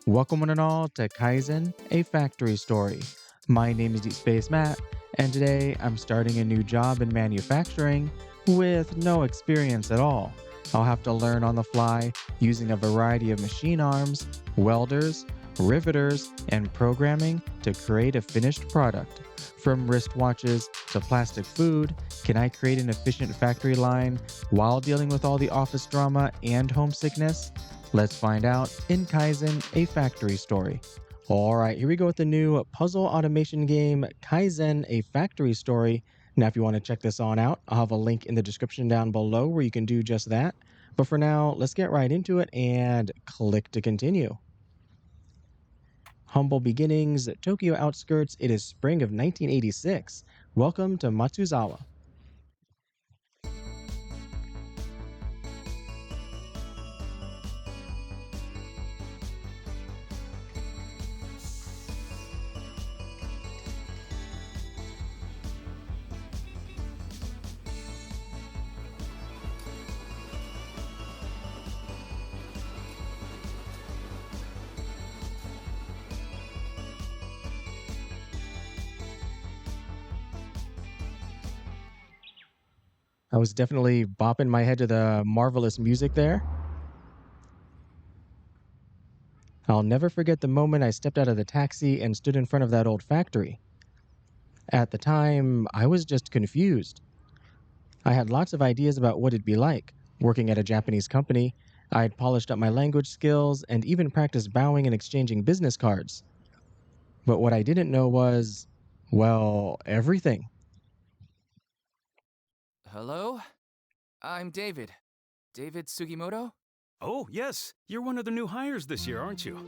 Welcome one and all to Kaizen, a factory story. My name is Deep Space Matt, and today I'm starting a new job in manufacturing with no experience at all. I'll have to learn on the fly using a variety of machine arms, welders, riveters, and programming to create a finished product. From wristwatches to plastic food, can I create an efficient factory line while dealing with all the office drama and homesickness? Let's find out in Kaizen, a factory story. All right, here we go with the new puzzle automation game, Kaizen, a factory story. Now, if you want to check this on out, I'll have a link in the description down below where you can do just that. But for now, let's get right into it and click to continue. Humble beginnings, Tokyo outskirts. It is spring of 1986. Welcome to Matsuzawa. I was definitely bopping my head to the marvelous music there. I'll never forget the moment I stepped out of the taxi and stood in front of that old factory. At the time, I was just confused. I had lots of ideas about what it'd be like working at a Japanese company. I'd polished up my language skills and even practiced bowing and exchanging business cards. But what I didn't know was, well, everything. Hello? I'm David. David Sugimoto? Oh, yes. You're one of the new hires this year, aren't you?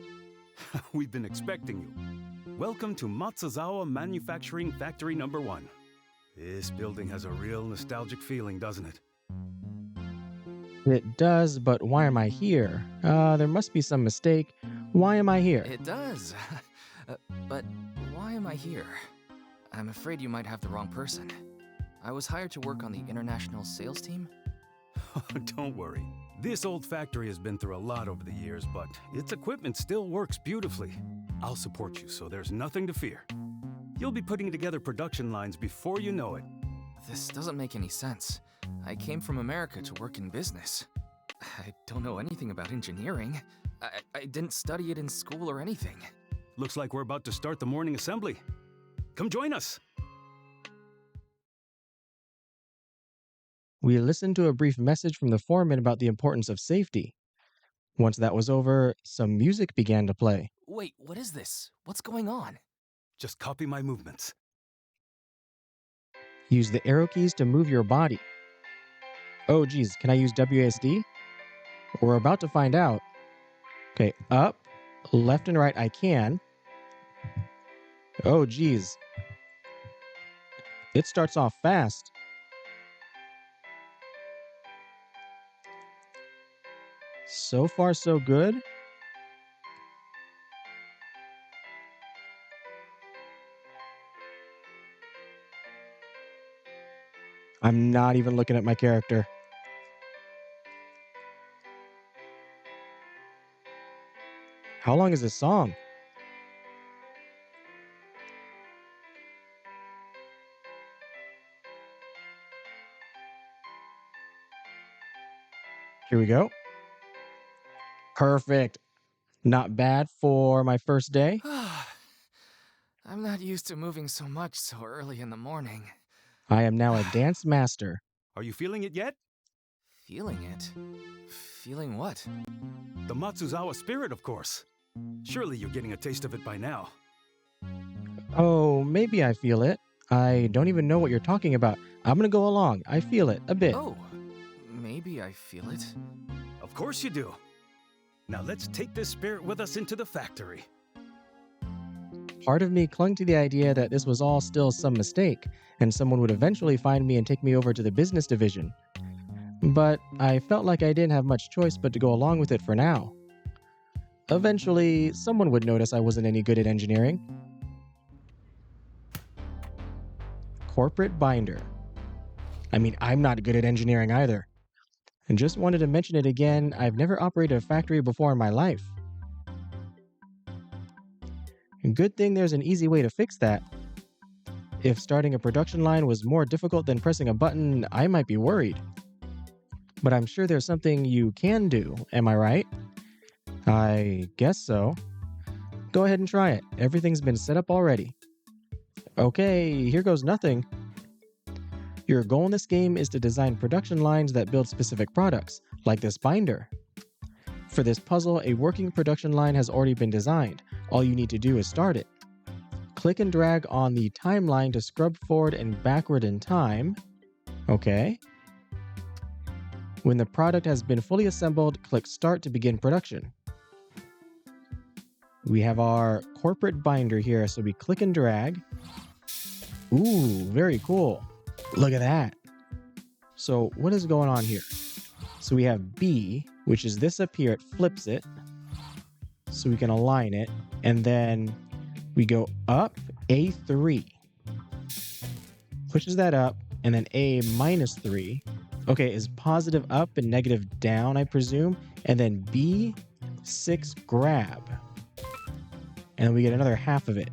We've been expecting you. Welcome to Matsuzawa Manufacturing Factory Number 1. This building has a real nostalgic feeling, doesn't it? It does, but why am I here? There must be some mistake. Why am I here? It does. But why am I here? I'm afraid you might have the wrong person. I was hired to work on the international sales team. Don't worry. This old factory has been through a lot over the years, but its equipment still works beautifully. I'll support you, so there's nothing to fear. You'll be putting together production lines before you know it. This doesn't make any sense. I came from America to work in business. I don't know anything about engineering. I didn't study it in school or anything. Looks like we're about to start the morning assembly. Come join us! We listened to a brief message from the foreman about the importance of safety. Once that was over, some music began to play. Wait, what is this? What's going on? Just copy my movements. Use the arrow keys to move your body. Oh geez, can I use WASD? We're about to find out. Okay, up, left and right I can. Oh geez. It starts off fast. So far so good. I'm not even looking at my character. How long is this song? Here we go. Perfect. Not bad for my first day. I'm not used to moving so much so early in the morning. I am now a dance master. Are you feeling it yet? Feeling it? Feeling what? The Matsuzawa spirit, of course. Surely you're getting a taste of it by now. Oh, maybe I feel it. I don't even know what you're talking about. I'm gonna go along. I feel it a bit. Oh, maybe I feel it. Of course you do. Now let's take this spirit with us into the factory. Part of me clung to the idea that this was all still some mistake, and someone would eventually find me and take me over to the business division. But I felt like I didn't have much choice but to go along with it for now. Eventually, someone would notice I wasn't any good at engineering. Corporate binder. I mean, I'm not good at engineering either. And just wanted to mention it again, I've never operated a factory before in my life. Good thing there's an easy way to fix that. If starting a production line was more difficult than pressing a button, I might be worried. But I'm sure there's something you can do, am I right? I guess so. Go ahead and try it. Everything's been set up already. Okay, here goes nothing. Your goal in this game is to design production lines that build specific products, like this binder. For this puzzle, a working production line has already been designed. All you need to do is start it. Click and drag on the timeline to scrub forward and backward in time. Okay. When the product has been fully assembled, click Start to begin production. We have our corporate binder here, so we click and drag. Ooh, very cool. Look at that. So what is going on here? So we have B, which is this up here. It flips it so we can align it. And then we go up A3. Pushes that up. And then A minus 3. Okay, is positive up and negative down, I presume. And then B6 grab. And we get another half of it.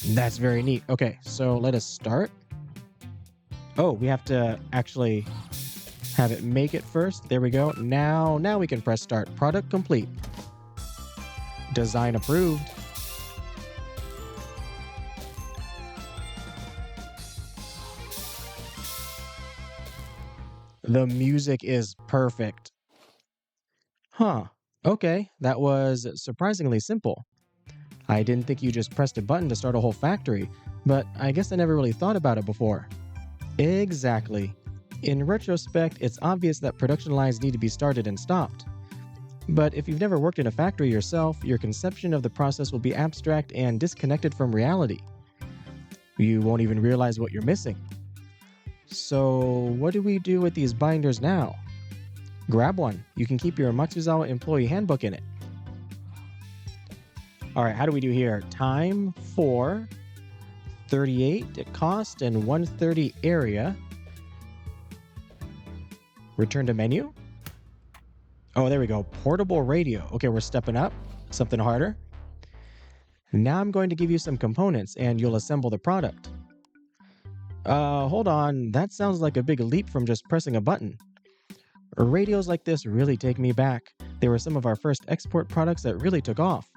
That's very neat. Okay, so let us start. Oh, we have to actually have it make it first. There we go. Now we can press start. Product complete. Design approved. The music is perfect. Huh. Okay, that was surprisingly simple. I didn't think you just pressed a button to start a whole factory, but I guess I never really thought about it before. Exactly. In retrospect, it's obvious that production lines need to be started and stopped. But if you've never worked in a factory yourself, your conception of the process will be abstract and disconnected from reality. You won't even realize what you're missing. So, what do we do with these binders now? Grab one. You can keep your Matsuzawa employee handbook in it. Alright, how do we do here? Time 4, 38 cost, and 130 area. Return to menu. Oh, there we go. Portable radio. Okay, we're stepping up. Something harder. Now I'm going to give you some components and you'll assemble the product. Hold on. That sounds like a big leap from just pressing a button. Radios like this really take me back. They were some of our first export products that really took off.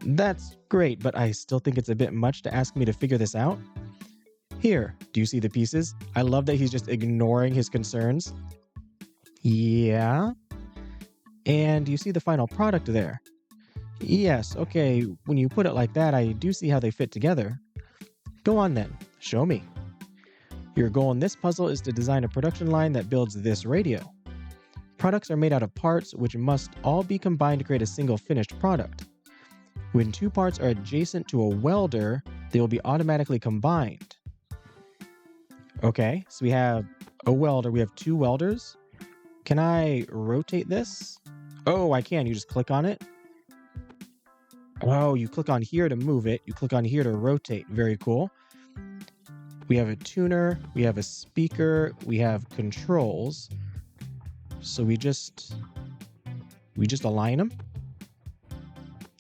That's great, but I still think it's a bit much to ask me to figure this out. Here, do you see the pieces? I love that he's just ignoring his concerns. Yeah. And do you see the final product there? Yes, okay, when you put it like that, I do see how they fit together. Go on then, show me. Your goal in this puzzle is to design a production line that builds this radio. Products are made out of parts which must all be combined to create a single finished product. When two parts are adjacent to a welder, they will be automatically combined. Okay, so we have a welder. We have two welders. Can I rotate this? Oh, I can. You just click on it. Oh, you click on here to move it. You click on here to rotate. Very cool. We have a tuner. We have a speaker. We have controls. So we just align them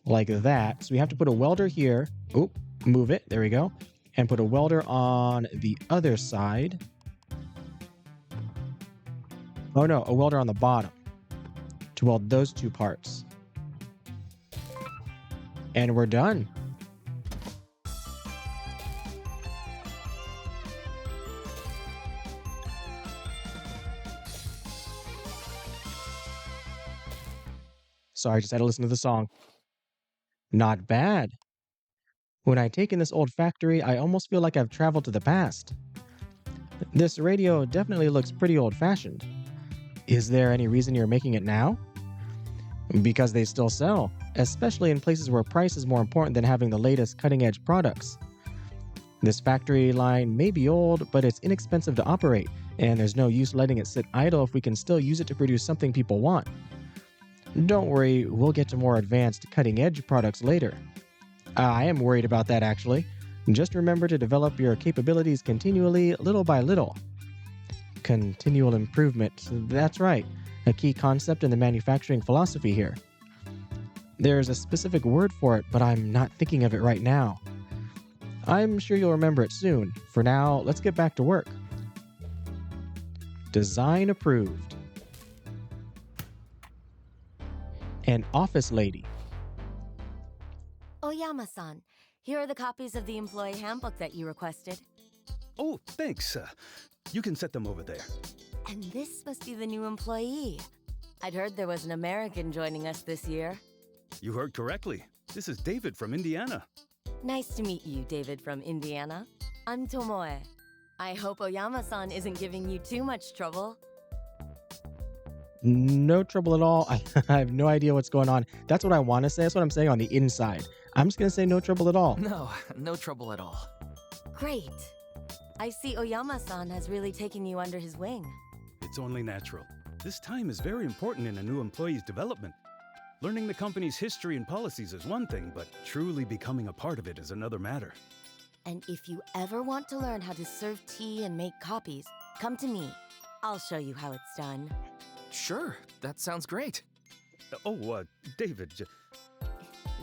like that. So we have to put a welder here. Oh, move it. There we go. And put a welder on the other side. Oh no, a welder on the bottom to weld those two parts. And we're done. Sorry, I just had to listen to the song. Not bad. When I take in this old factory, I almost feel like I've traveled to the past. This radio definitely looks pretty old-fashioned. Is there any reason you're making it now? Because they still sell, especially in places where price is more important than having the latest cutting-edge products. This factory line may be old, but it's inexpensive to operate, and there's no use letting it sit idle if we can still use it to produce something people want. Don't worry, we'll get to more advanced cutting-edge products later. I am worried about that actually. Just remember to develop your capabilities continually, little by little. Continual improvement, that's right. A key concept in the manufacturing philosophy here. There's a specific word for it, but I'm not thinking of it right now. I'm sure you'll remember it soon. For now, let's get back to work. Design approved. An office lady. Oyama-san, here are the copies of the employee handbook that you requested. Oh, thanks. You can set them over there. And this must be the new employee. I'd heard there was an American joining us this year. You heard correctly. This is David from Indiana. Nice to meet you, David from Indiana. I'm Tomoe. I hope Oyama-san isn't giving you too much trouble. No trouble at all. I have no idea what's going on. That's what I want to say. That's what I'm saying on the inside. I'm just going to say no trouble at all. No trouble at all. Great. I see Oyama-san has really taken you under his wing. It's only natural. This time is very important in a new employee's development. Learning the company's history and policies is one thing, but truly becoming a part of it is another matter. And if you ever want to learn how to serve tea and make copies, come to me. I'll show you how it's done. Sure, that sounds great. David.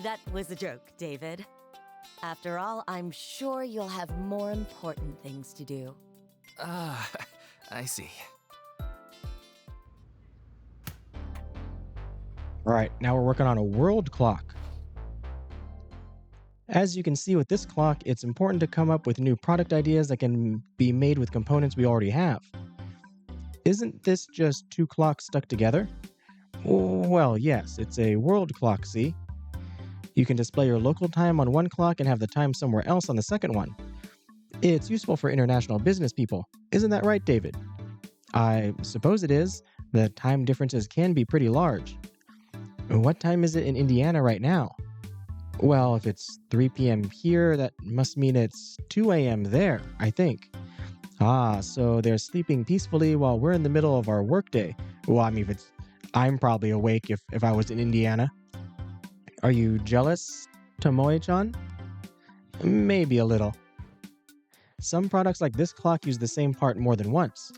That was a joke, David. After all, I'm sure you'll have more important things to do. I see. All right, now we're working on a world clock. As you can see with this clock, it's important to come up with new product ideas that can be made with components we already have. Isn't this just two clocks stuck together? Well, yes, it's a world clock, see? You can display your local time on one clock and have the time somewhere else on the second one. It's useful for international business people. Isn't that right, David? I suppose it is. The time differences can be pretty large. What time is it in Indiana right now? Well, if it's 3 p.m. here, that must mean it's 2 a.m. there, I think. So they're sleeping peacefully while we're in the middle of our workday. Well, I mean, I'm probably awake if I was in Indiana. Are you jealous, Tomoe-chan? Maybe a little. Some products like this clock use the same part more than once.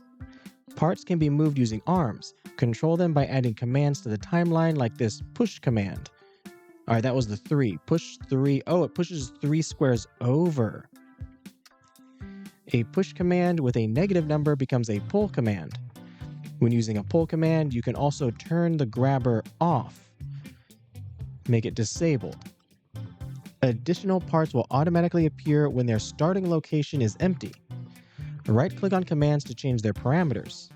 Parts can be moved using arms. Control them by adding commands to the timeline like this push command. All right, that was the 3. Push 3. Oh, it pushes 3 squares over. A push command with a negative number becomes a pull command. When using a pull command, you can also turn the grabber off. Make it disabled. Additional parts will automatically appear when their starting location is empty. Right-click on commands to change their parameters.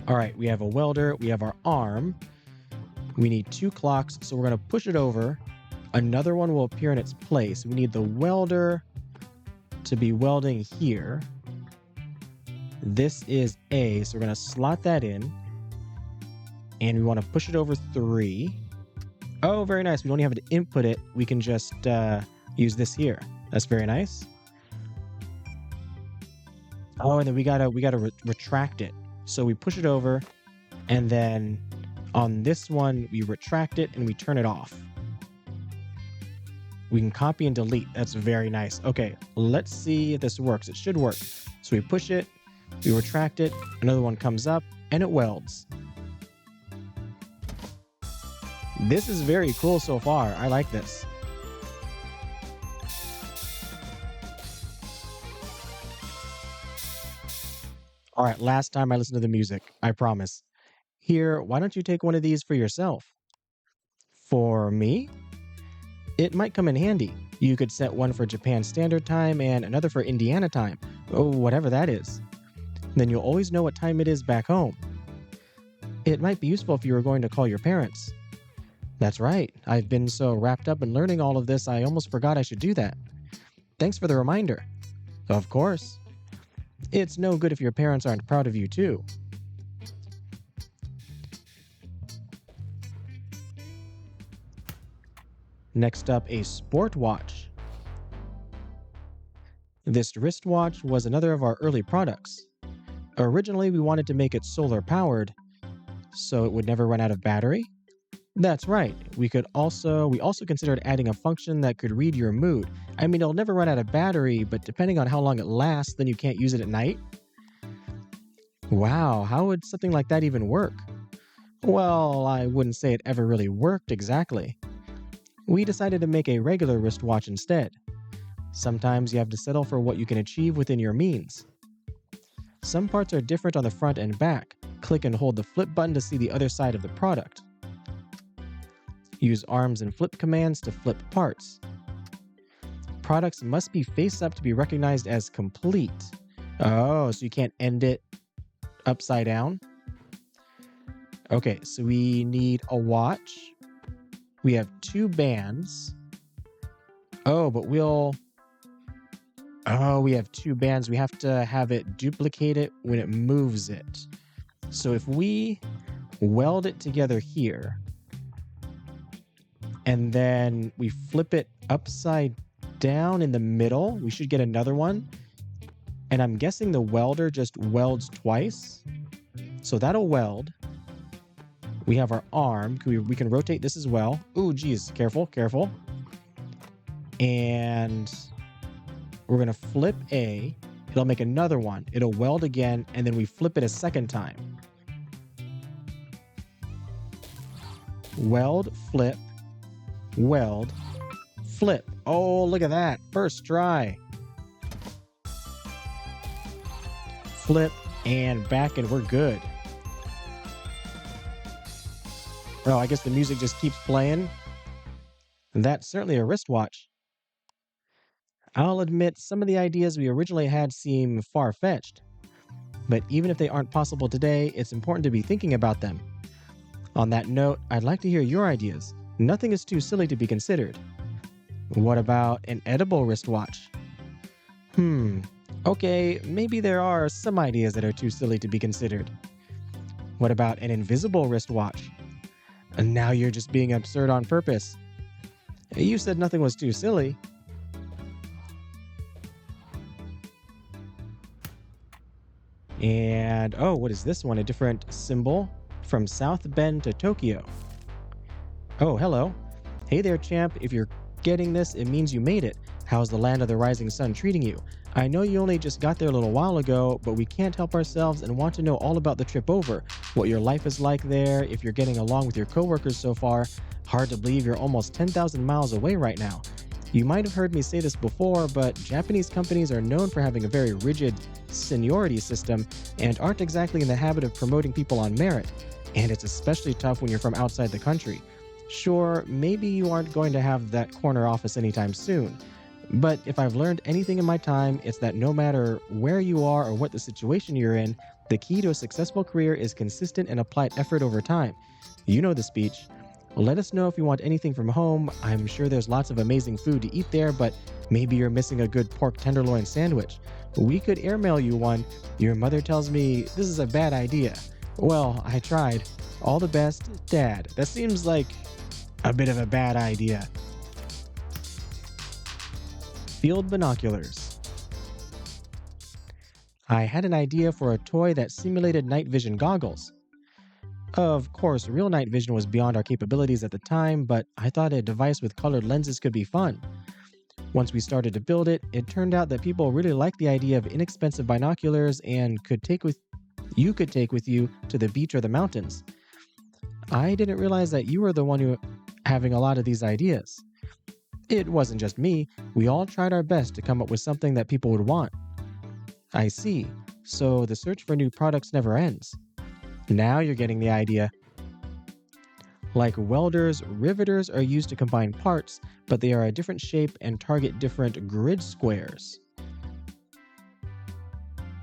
All right, we have a welder, we have our arm. We need 2 clocks, so we're going to push it over. Another one will appear in its place. We need the welder to be welding here. This is A, so we're going to slot that in. And we want to push it over 3. Oh, very nice. We don't even have to input it. We can just use this here. That's very nice. Oh, and then we gotta retract it. So we push it over, and then on this one, we retract it and we turn it off. We can copy and delete. That's very nice. Okay, let's see if this works. It should work. So we push it, we retract it, another one comes up, and it welds. This is very cool so far. I like this. All right, last time I listened to the music, I promise. Here, why don't you take one of these for yourself? For me? It might come in handy. You could set one for Japan Standard Time and another for Indiana Time, or whatever that is. Then you'll always know what time it is back home. It might be useful if you were going to call your parents. That's right. I've been so wrapped up in learning all of this, I almost forgot I should do that. Thanks for the reminder. Of course. It's no good if your parents aren't proud of you, too. Next up, a sport watch. This wristwatch was another of our early products. Originally, we wanted to make it solar powered, so it would never run out of battery. That's right. We also considered adding a function that could read your mood. I mean, it'll never run out of battery, but depending on how long it lasts, then you can't use it at night. Wow, how would something like that even work? Well, I wouldn't say it ever really worked exactly. We decided to make a regular wristwatch instead. Sometimes you have to settle for what you can achieve within your means. Some parts are different on the front and back. Click and hold the flip button to see the other side of the product. Use arms and flip commands to flip parts. Products must be face up to be recognized as complete. Oh, so you can't end it upside down? Okay, so we need a watch. We have 2 bands. Oh, but we have 2 bands. We have to have it duplicate it when it moves it. So if we weld it together here, and then we flip it upside down in the middle, we should get another one. And I'm guessing the welder just welds twice. So that'll weld. We have our arm. We can rotate this as well. Ooh, geez, careful, careful. And we're gonna flip A. It'll make another one. It'll weld again, and then we flip it a second time. Weld, flip, weld, flip. Oh, look at that. First try. Flip and back, and we're good. Oh, I guess the music just keeps playing. That's certainly a wristwatch. I'll admit some of the ideas we originally had seem far-fetched. But even if they aren't possible today, it's important to be thinking about them. On that note, I'd like to hear your ideas. Nothing is too silly to be considered. What about an edible wristwatch? Okay, maybe there are some ideas that are too silly to be considered. What about an invisible wristwatch? And now you're just being absurd on purpose. You said nothing was too silly. And, oh, what is this one? A different symbol from South Bend to Tokyo. Oh, hello. Hey there, champ. If you're getting this, it means you made it. How's the land of the rising sun treating you? I know you only just got there a little while ago, but we can't help ourselves and want to know all about the trip over, what your life is like there, if you're getting along with your coworkers so far. Hard to believe you're almost 10,000 miles away right now. You might have heard me say this before, but Japanese companies are known for having a very rigid seniority system and aren't exactly in the habit of promoting people on merit. And it's especially tough when you're from outside the country. Sure, maybe you aren't going to have that corner office anytime soon. But if I've learned anything in my time, it's that no matter where you are or what the situation you're in, the key to a successful career is consistent and applied effort over time. You know the speech. Let us know if you want anything from home. I'm sure there's lots of amazing food to eat there, but maybe you're missing a good pork tenderloin sandwich. We could airmail you one. Your mother tells me this is a bad idea. Well, I tried. All the best, Dad. That seems like a bit of a bad idea. Field binoculars. I had an idea for a toy that simulated night vision goggles. Of course, real night vision was beyond our capabilities at the time, but I thought a device with colored lenses could be fun. Once we started to build it, it turned out that people really liked the idea of inexpensive binoculars and you could take with you to the beach or the mountains. I didn't realize that you were the one who having a lot of these ideas. It wasn't just me. We all tried our best to come up with something that people would want. I see. So the search for new products never ends. Now you're getting the idea. Like welders, riveters are used to combine parts, but they are a different shape and target different grid squares.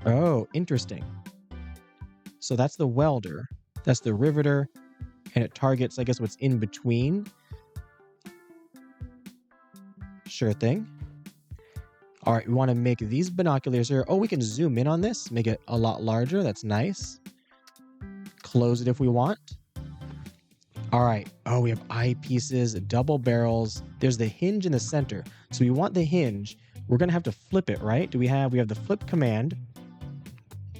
Oh, interesting. So that's the welder, that's the riveter, and it targets, I guess, what's in between. Sure thing. All right, we want to make these binoculars here. Oh, we can zoom in on this, make it a lot larger. That's nice. Close it if we want. All right. Oh, we have eyepieces, double barrels. There's the hinge in the center. So we want the hinge. We're going to have to flip it, right? We have the flip command.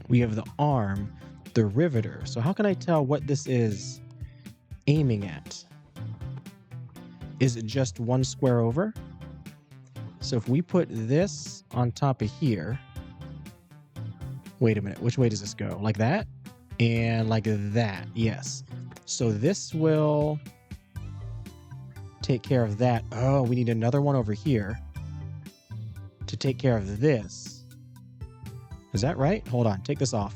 We have the arm, the riveter. So how can I tell what this is aiming at? Is it just one square over? So if we put this on top of here, wait a minute, which way does this go? Like that? And like that, yes. So this will take care of that. Oh, we need another one over here to take care of this. Is that right? Hold on, take this off.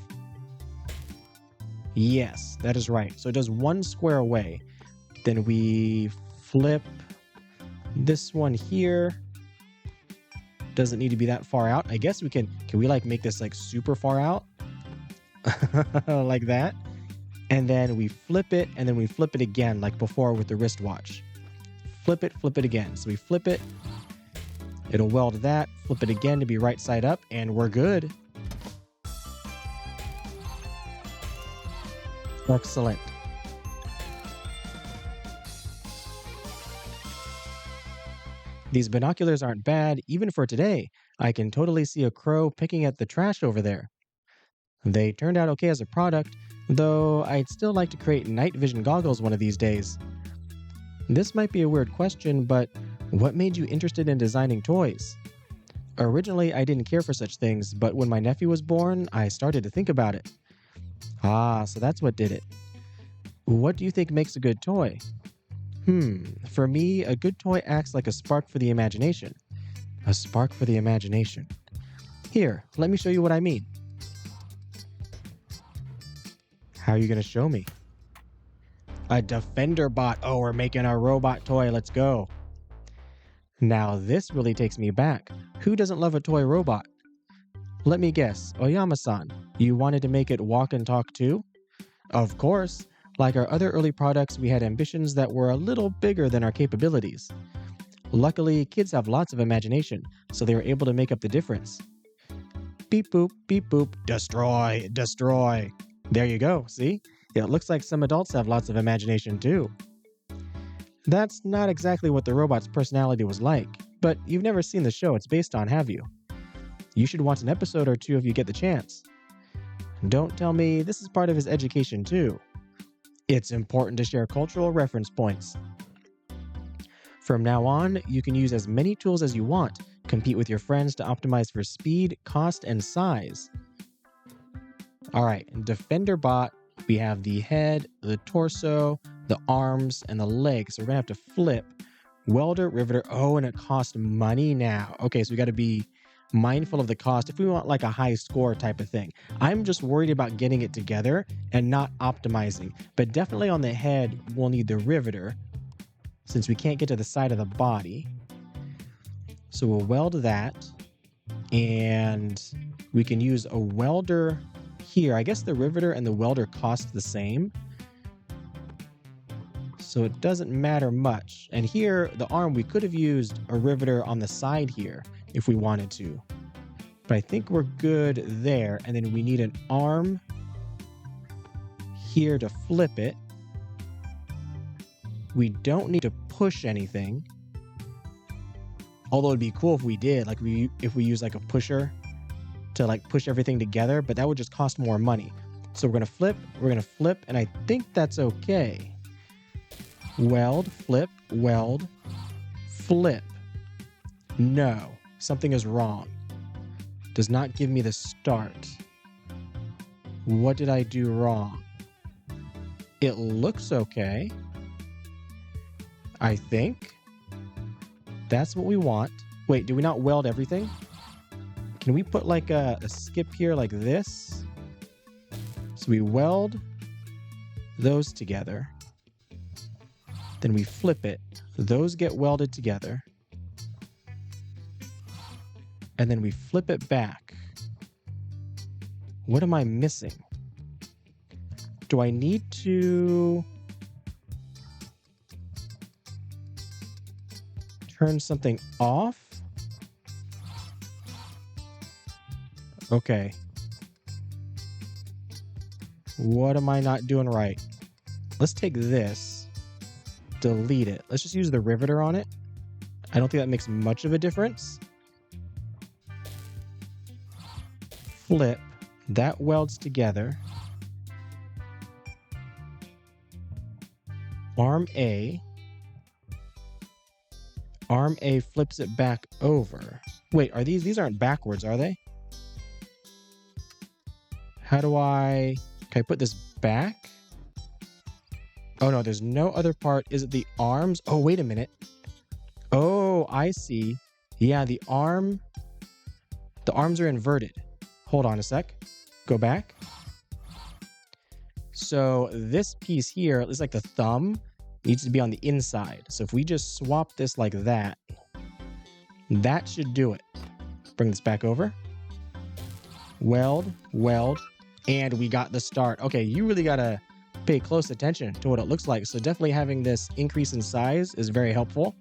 Yes, that is right. So it does one square away. Then we flip this one here. Doesn't need to be that far out. I guess we can we like make this like super far out? Like that. And then we flip it, and then we flip it again like before with the wristwatch. Flip it again. So we flip it. It'll weld that. Flip it again to be right side up, and we're good. Excellent. These binoculars aren't bad, even for today. I can totally see a crow picking at the trash over there. They turned out okay as a product, though I'd still like to create night vision goggles one of these days. This might be a weird question, but what made you interested in designing toys? Originally, I didn't care for such things, but when my nephew was born, I started to think about it. Ah, so that's what did it. What do you think makes a good toy? For me, a good toy acts like a spark for the imagination. A spark for the imagination. Here, let me show you what I mean. How are you going to show me? A Defender bot. Oh, we're making a robot toy. Let's go. Now this really takes me back. Who doesn't love a toy robot? Let me guess. Oyama-san, you wanted to make it walk and talk too? Of course. Like our other early products, we had ambitions that were a little bigger than our capabilities. Luckily, kids have lots of imagination, so they were able to make up the difference. Beep boop, destroy, destroy. There you go, see? It looks like some adults have lots of imagination too. That's not exactly what the robot's personality was like, but you've never seen the show it's based on, have you? You should watch an episode or two if you get the chance. Don't tell me this is part of his education too. It's important to share cultural reference points. From now on, you can use as many tools as you want, compete with your friends to optimize for speed, cost, and size. Alright, Defender Bot, we have the head, the torso, the arms, and the legs. So we're going to have to flip. Welder, riveter, oh, and it costs money now. Okay, so we got to be mindful of the cost if we want like a high score type of thing. I'm just worried about getting it together and not optimizing. But definitely on the head, we'll need the riveter since we can't get to the side of the body. So we'll weld that, and we can use a welder here. I guess the riveter and the welder cost the same, so it doesn't matter much. And here, the arm, we could have used a riveter on the side here if we wanted to. But I think we're good there. And then we need an arm here to flip it. We don't need to push anything. Although it'd be cool if we did, like if we use like a pusher to like push everything together, but that would just cost more money. So we're gonna flip, and I think that's okay. Weld, flip, flip. No, something is wrong. Does not give me the start. What did I do wrong? It looks okay. I think that's what we want. Wait, do we not weld everything? Can we put like a skip here like this? So we weld those together. Then we flip it. Those get welded together. And then we flip it back. What am I missing? Do I need to turn something off? Okay. What am I not doing right? Let's take this, delete it. Let's just use the riveter on it. I don't think that makes much of a difference. Flip, that welds together. Arm A flips it back over. Wait, are these aren't backwards, are they? How do can I put this back? Oh no, there's no other part. Is it the arms? Oh, wait a minute. Oh, I see. Yeah, the arms are inverted. Hold on a sec. Go back. So this piece here is like the thumb needs to be on the inside. So if we just swap this like that, that should do it. Bring this back over. Weld, weld, and we got the start. Okay, you really gotta pay close attention to what it looks like. So definitely having this increase in size is very helpful.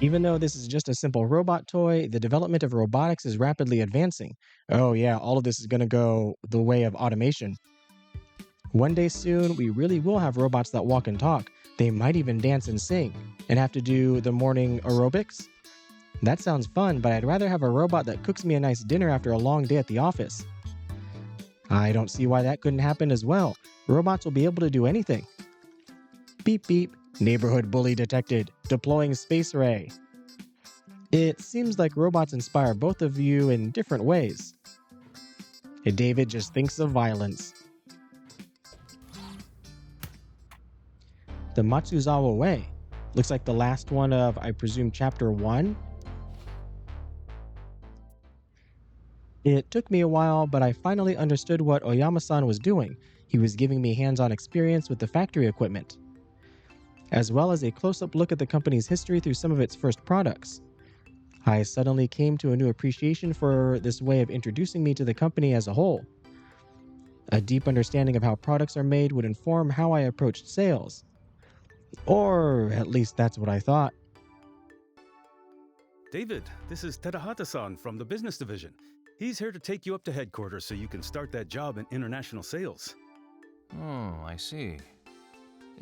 Even though this is just a simple robot toy, the development of robotics is rapidly advancing. Oh yeah, all of this is gonna go the way of automation. One day soon, we really will have robots that walk and talk. They might even dance and sing, and have to do the morning aerobics. That sounds fun, but I'd rather have a robot that cooks me a nice dinner after a long day at the office. I don't see why that couldn't happen as well. Robots will be able to do anything. Beep beep. Neighborhood bully detected. Deploying space ray. It seems like robots inspire both of you in different ways. David just thinks of violence. The Matsuzawa Way. Looks like the last one of, I presume, chapter 1. It took me a while, but I finally understood what Oyama-san was doing. He was giving me hands-on experience with the factory equipment, as well as a close-up look at the company's history through some of its first products. I suddenly came to a new appreciation for this way of introducing me to the company as a whole. A deep understanding of how products are made would inform how I approached sales. Or at least that's what I thought. David, this is Terahata-san from the business division. He's here to take you up to headquarters so you can start that job in international sales. Oh, I see.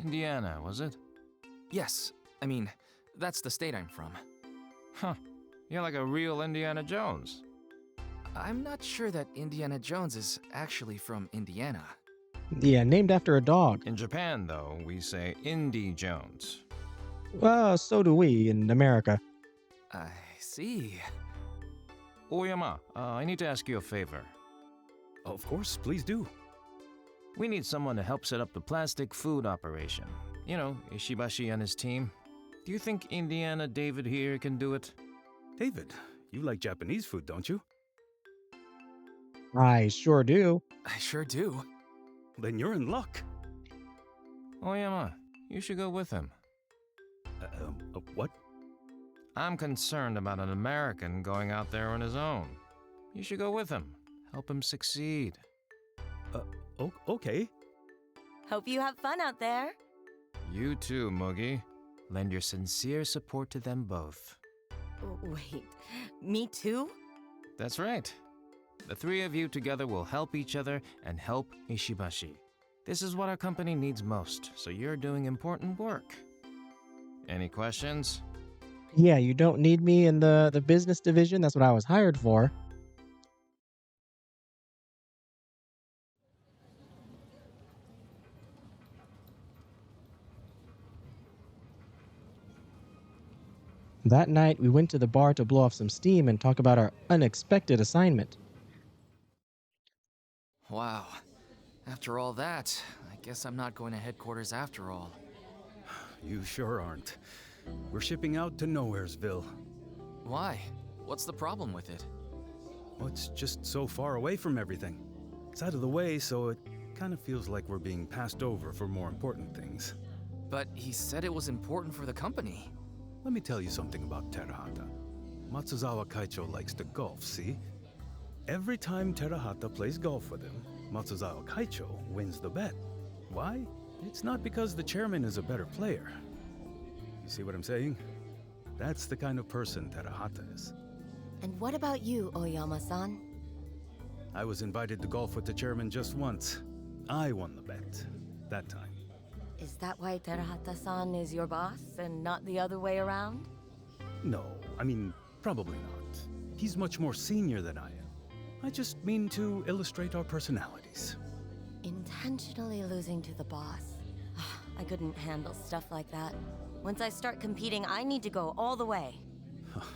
Indiana, was it? Yes. I mean, that's the state I'm from. Huh. You're like a real Indiana Jones. I'm not sure that Indiana Jones is actually from Indiana. Yeah, named after a dog. In Japan, though, we say Indy Jones. Well, so do we in America. I see. Oyama, I need to ask you a favor. Of course, please do. We need someone to help set up the plastic food operation. You know, Ishibashi and his team. Do you think Indiana David here can do it? David, you like Japanese food, don't you? I sure do. I sure do. Then you're in luck. Oyama, you should go with him. What? I'm concerned about an American going out there on his own. You should go with him. Help him succeed. Okay. Hope you have fun out there. You too, Mugi. Lend your sincere support to them both. Wait, me too? That's right. The three of you together will help each other and help Ishibashi. This is what our company needs most, so you're doing important work. Any questions? Yeah, you don't need me in the business division. That's what I was hired for. That night, we went to the bar to blow off some steam and talk about our unexpected assignment. Wow. After all that, I guess I'm not going to headquarters after all. You sure aren't. We're shipping out to Nowheresville. Why? What's the problem with it? Well, it's just so far away from everything. It's out of the way, so it kind of feels like we're being passed over for more important things. But he said it was important for the company. Let me tell you something about Terahata. Matsuzawa Kaicho likes to golf, see? Every time Terahata plays golf with him, Matsuzawa Kaicho wins the bet. Why? It's not because the chairman is a better player. You see what I'm saying? That's the kind of person Terahata is. And what about you, Oyama-san? I was invited to golf with the chairman just once. I won the bet. That time. Is that why Terahata-san is your boss and not the other way around? No, I mean, probably not. He's much more senior than I am. I just mean to illustrate our personalities. Intentionally losing to the boss. I couldn't handle stuff like that. Once I start competing, I need to go all the way.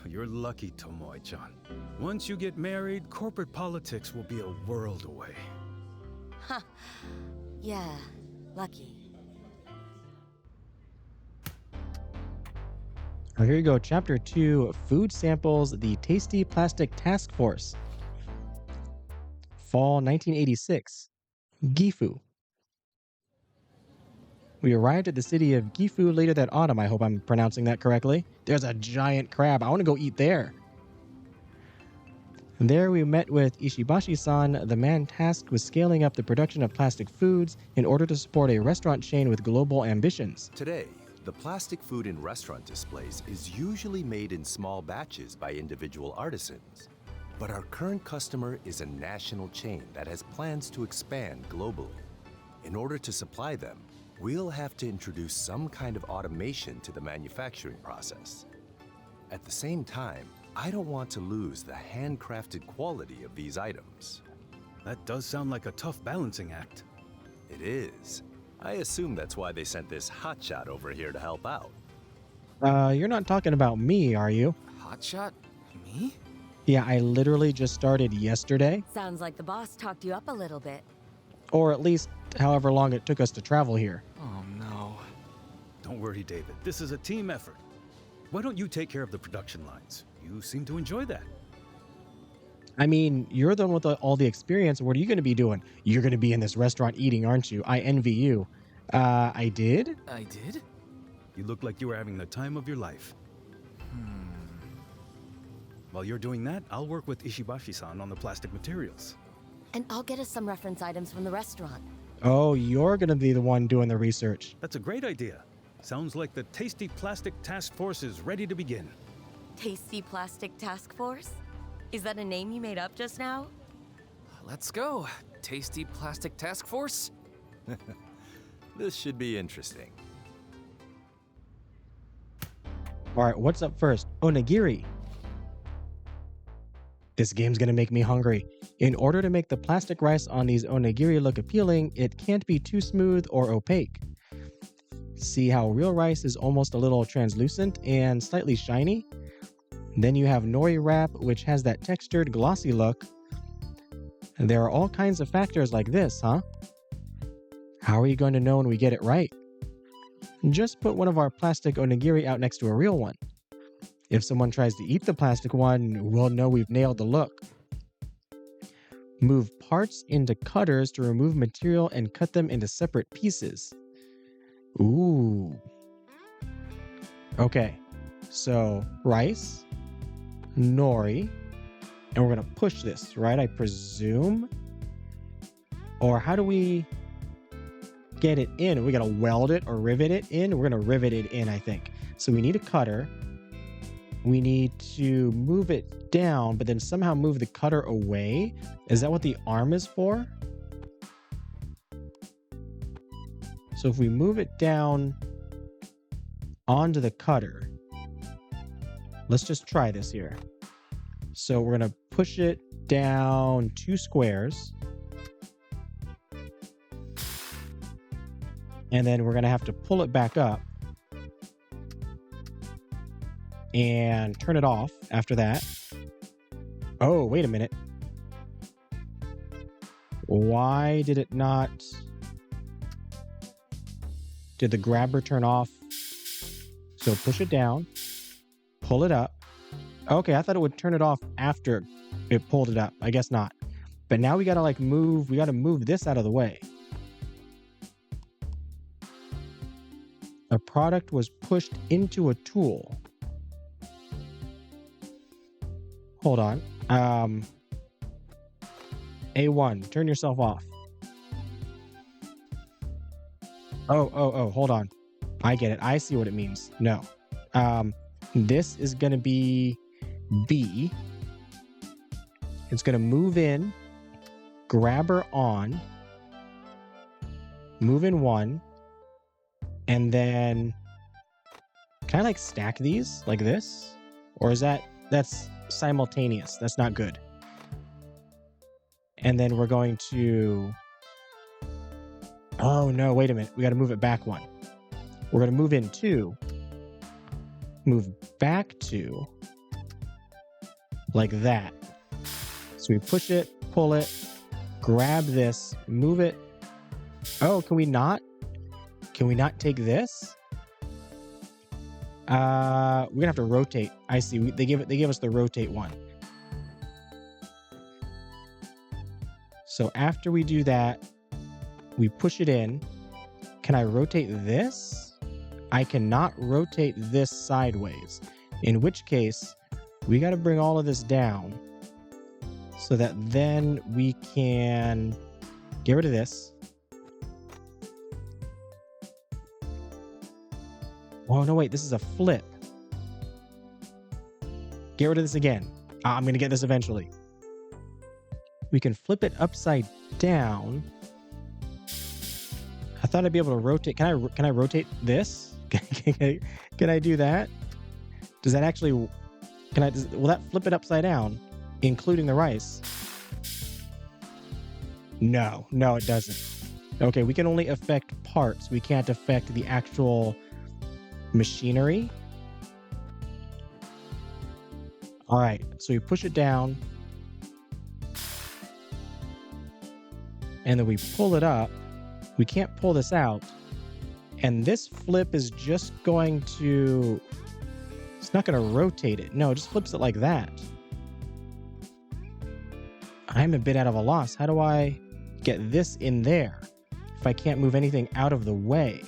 You're lucky, Tomoe-chan. Once you get married, corporate politics will be a world away. Huh. Yeah, lucky. Here you go. Chapter 2, Food Samples, the Tasty Plastic Task Force. Fall 1986. Gifu. We arrived at the city of Gifu later that autumn. I hope I'm pronouncing that correctly. There's a giant crab. I want to go eat there. There we met with Ishibashi-san, the man tasked with scaling up the production of plastic foods in order to support a restaurant chain with global ambitions. Today, the plastic food in restaurant displays is usually made in small batches by individual artisans. But our current customer is a national chain that has plans to expand globally. In order to supply them, we'll have to introduce some kind of automation to the manufacturing process. At the same time, I don't want to lose the handcrafted quality of these items. That does sound like a tough balancing act. It is. I assume that's why they sent this hotshot over here to help out. You're not talking about me, are you? Hotshot? Me? Yeah, I literally just started yesterday, Sounds like the boss talked you up a little bit. or at least however long it took us to travel here. Oh no. Don't worry, David. This is a team effort. Why don't you take care of the production lines? You seem to enjoy that. I mean, you're the one with all the experience. What are you going to be doing? You're going to be in this restaurant eating, aren't you? I envy you. I did? I did? You look like you were having the time of your life. While you're doing that, I'll work with Ishibashi-san on the plastic materials. And I'll get us some reference items from the restaurant. Oh, you're going to be the one doing the research. That's a great idea. Sounds like the Tasty Plastic Task Force is ready to begin. Tasty Plastic Task Force? Is that a name you made up just now? Let's go. Tasty Plastic Task Force? This should be interesting. All right, what's up first? Onigiri. This game's gonna make me hungry. In order to make the plastic rice on these onigiri look appealing, it can't be too smooth or opaque. See how real rice is almost a little translucent and slightly shiny? Then you have nori wrap, which has that textured, glossy look. And there are all kinds of factors like this, huh? How are you going to know when we get it right? Just put one of our plastic onigiri out next to a real one. If someone tries to eat the plastic one, we'll know we've nailed the look. Move parts into cutters to remove material and cut them into separate pieces. Ooh. Okay, so rice, nori, and we're gonna push this, right? I presume? Or how do we get it in? We gotta weld it or rivet it in? We're gonna rivet it in, I think. So we need a cutter. We need to move it down, but then somehow move the cutter away. Is that what the arm is for? So if we move it down onto the cutter, let's just try this here. So we're gonna push it down 2 squares. And then we're gonna have to pull it back up and turn it off after that. Oh, wait a minute. Why did it not... Did the grabber turn off? So push it down, pull it up. Okay, I thought it would turn it off after it pulled it up. I guess not. But now we gotta move this out of the way. A product was pushed into a tool. Hold on. A1, turn yourself off. Oh, hold on. I get it. I see what it means. No. This is going to be B. It's going to move in, grabber on, move in 1, and then can I like stack these like this? Or is that's simultaneous? That's not good. And then we're going to... Oh no, wait a minute. We got to move it back 1. We're going to move in 2, move back 2, like that. So we push it, pull it, grab this, move it. Oh, can we not? Can we not take this? We're gonna have to rotate. I see. They give us the rotate one. So after we do that, we push it in. Can I rotate this? I cannot rotate this sideways. In which case, we got to bring all of this down so that then we can get rid of this. Oh, no, wait, this is a flip. Get rid of this again. I'm going to get this eventually. We can flip it upside down. I thought I'd be able to rotate. Can I rotate this? Can I do that? Does that actually... will that flip it upside down, including the rice? No, it doesn't. Okay, we can only affect parts. We can't affect the actual machinery. All right, so we push it down. And then we pull it up. We can't pull this out. And this flip is just going to... It's not going to rotate it. No, it just flips it like that. I'm a bit out of a loss. How do I get this in there if I can't move anything out of the way?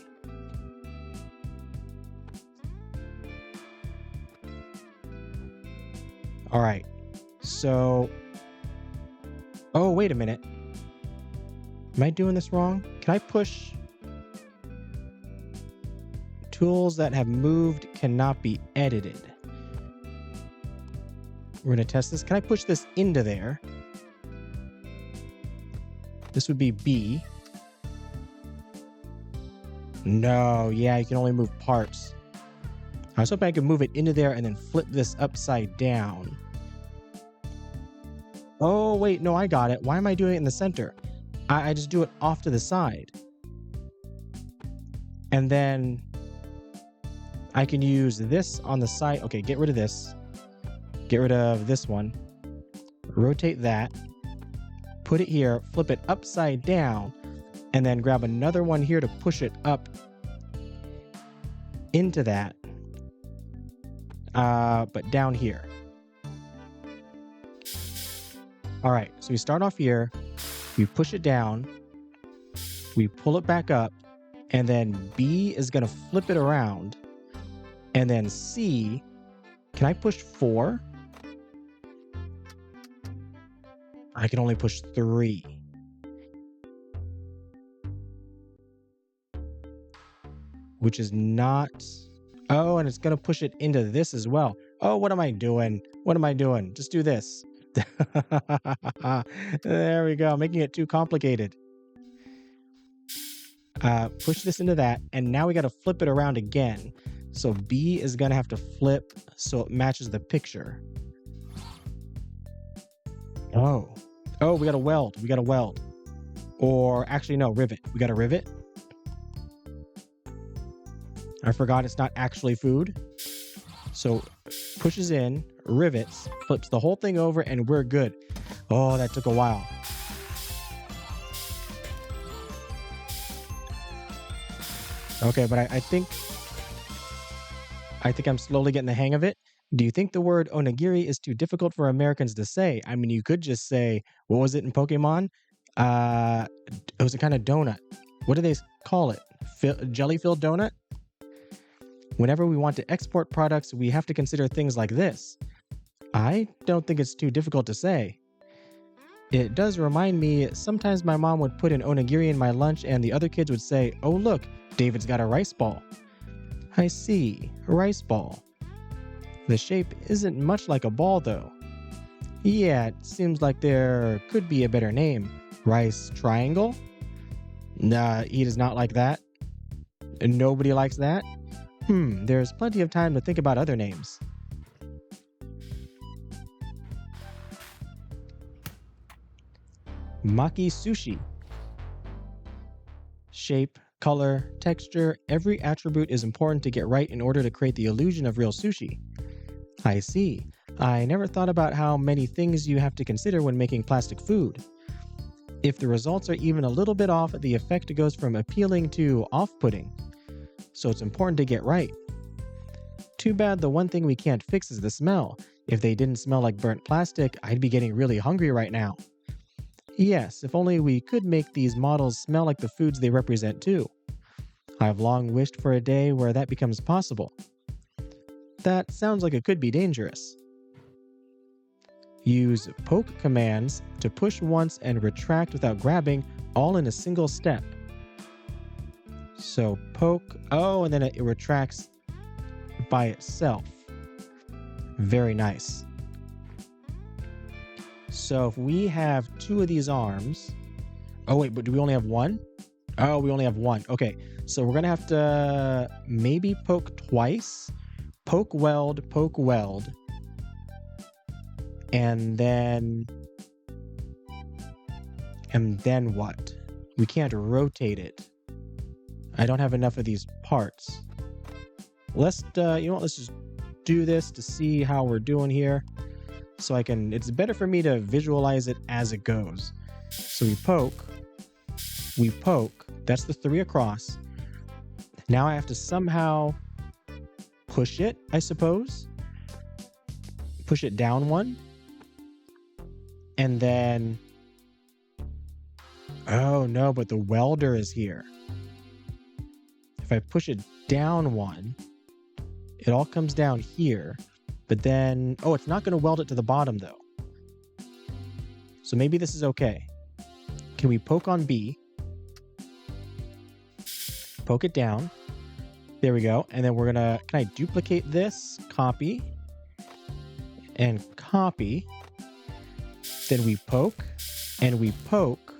All right. So... Oh, wait a minute. Am I doing this wrong? Can I push... Tools that have moved cannot be edited. We're going to test this. Can I push this into there? This would be B. No, yeah, you can only move parts. I was hoping I could move it into there and then flip this upside down. Oh, wait, no, I got it. Why am I doing it in the center? I just do it off to the side. And then I can use this on the side. Okay, get rid of this. Get rid of this one. Rotate that. Put it here. Flip it upside down. And then grab another one here to push it up into that. But down here. All right, so we start off here. We push it down. We pull it back up. And then B is going to flip it around. And then C, can I push 4? I can only push 3. Which is not... Oh, and it's going to push it into this as well. Oh, what am I doing? What am I doing? Just do this. There we go. Making it too complicated. Push this into that. And now we got to flip it around again. So B is going to have to flip so it matches the picture. Oh, we got to weld. We got to weld. Or actually, no, rivet. We got to rivet. I forgot it's not actually food. So pushes in, rivets, flips the whole thing over, and we're good. Oh, that took a while. Okay, but I think I'm slowly getting the hang of it. Do you think the word onigiri is too difficult for Americans to say? I mean, you could just say, what was it in Pokemon? It was a kind of donut. What do they call it? Jelly-filled donut? Whenever we want to export products, we have to consider things like this. I don't think it's too difficult to say. It does remind me, sometimes my mom would put an onigiri in my lunch and the other kids would say, oh look, David's got a rice ball. I see, a rice ball. The shape isn't much like a ball though. Yeah, it seems like there could be a better name. Rice triangle? Nah, he does not like that. Nobody likes that? There's plenty of time to think about other names. Maki Sushi. Shape, color, texture, every attribute is important to get right in order to create the illusion of real sushi. I see. I never thought about how many things you have to consider when making plastic food. If the results are even a little bit off, the effect goes from appealing to off-putting. So it's important to get right. Too bad the one thing we can't fix is the smell. If they didn't smell like burnt plastic, I'd be getting really hungry right now. Yes, if only we could make these models smell like the foods they represent too. I've long wished for a day where that becomes possible. That sounds like it could be dangerous. Use poke commands to push once and retract without grabbing, all in a single step. So poke, and then it retracts by itself. Very nice. So if we have 2 of these arms... Oh wait, but do we only have 1? Oh, we only have 1. Okay, so we're gonna have to maybe poke twice. Poke, weld, and then what? We can't rotate it. I don't have enough of these parts. Let's just do this to see how we're doing here. So it's better for me to visualize it as it goes. So we poke, that's the 3 across. Now I have to somehow push it, I suppose. Push it down 1. And then, oh no, but the welder is here. If I push it down 1, it all comes down here. But then, it's not going to weld it to the bottom though. So maybe this is okay. Can we poke on B? Poke it down. There we go. And then can I duplicate this? Copy. And copy. Then we poke. And we poke.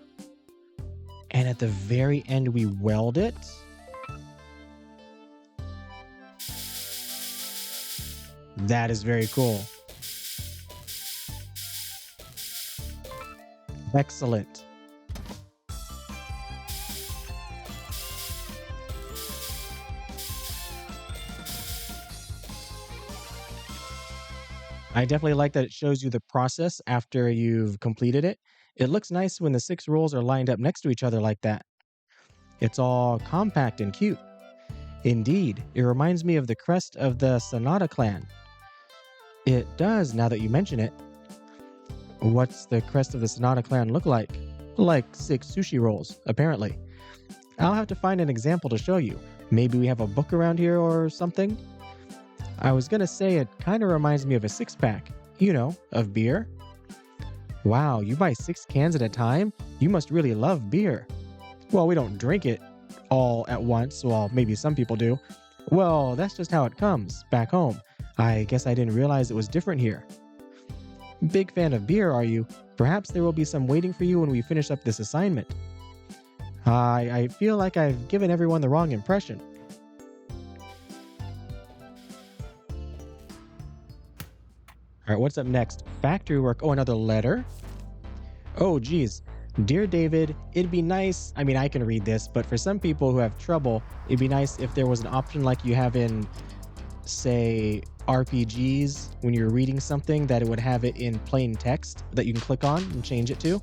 And at the very end, we weld it. That is very cool. Excellent. I definitely like that it shows you the process after you've completed it. It looks nice when the 6 rolls are lined up next to each other like that. It's all compact and cute. Indeed, it reminds me of the crest of the Sonata clan. It does, now that you mention it. What's the crest of the Sonata clan look like? Like 6 sushi rolls, apparently. I'll have to find an example to show you. Maybe we have a book around here or something? I was gonna say it kind of reminds me of a 6-pack, of beer. Wow, you buy 6 cans at a time? You must really love beer. Well, we don't drink it all at once. Well, maybe some people do. Well, that's just how it comes, back home. I guess I didn't realize it was different here. Big fan of beer, are you? Perhaps there will be some waiting for you when we finish up this assignment. I feel like I've given everyone the wrong impression. All right, what's up next? Factory work. Oh, another letter. Oh, geez. Dear David, it'd be nice, I can read this, but for some people who have trouble, it'd be nice if there was an option like you have in, say, RPGs, when you're reading something, that it would have it in plain text that you can click on and change it to.